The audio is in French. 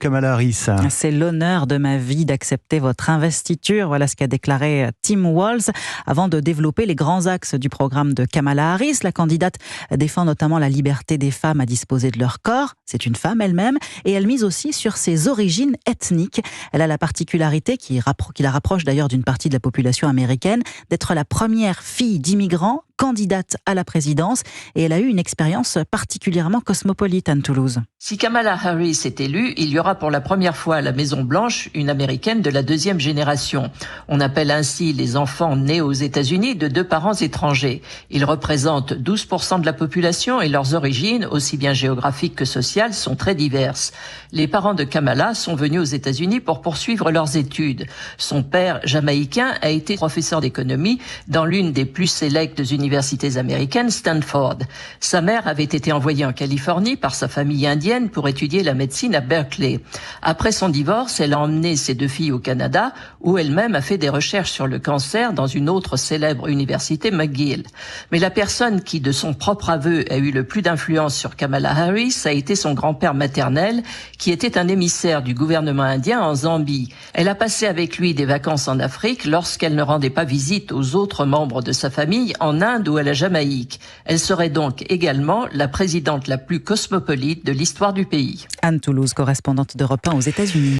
Kamala Harris. C'est l'honneur de ma vie d'accepter votre investiture. Voilà ce qu'a déclaré Tim Walz avant de développer les grands axes du programme de Kamala Harris. La candidate défend notamment la liberté des femmes à disposer de leur corps. C'est une femme elle-même et elle mise aussi sur ses origines ethniques. Elle a la particularité, qui la rapproche d'ailleurs d'une partie de la population américaine, d'être la première fille d'immigrants candidate à la présidence et elle a eu une expérience particulièrement cosmopolite, Anne-Toulouse. Si Kamala Harris est élue, il y aura pour la première fois à la Maison-Blanche une américaine de la deuxième génération. On appelle ainsi les enfants nés aux États-Unis de 2 parents étrangers. Ils représentent 12% de la population et leurs origines, aussi bien géographiques que sociales, sont très diverses. Les parents de Kamala sont venus aux États-Unis pour poursuivre leurs études. Son père, jamaïcain, a été professeur d'économie dans l'une des plus sélectes universités américaines, Stanford. Sa mère avait été envoyée en Californie par sa famille indienne pour étudier la médecine à Berkeley. Après son divorce, elle a emmené ses 2 filles au Canada, où elle-même a fait des recherches sur le cancer dans une autre célèbre université, McGill. Mais la personne qui, de son propre aveu, a eu le plus d'influence sur Kamala Harris a été son grand-père maternel, qui était un émissaire du gouvernement indien en Zambie. Elle a passé avec lui des vacances en Afrique lorsqu'elle ne rendait pas visite aux autres membres de sa famille en Inde ou à la Jamaïque. Elle serait donc également la présidente la plus cosmopolite de l'histoire du pays. Anne Toulouse, correspondante d'Europe 1 aux États-Unis.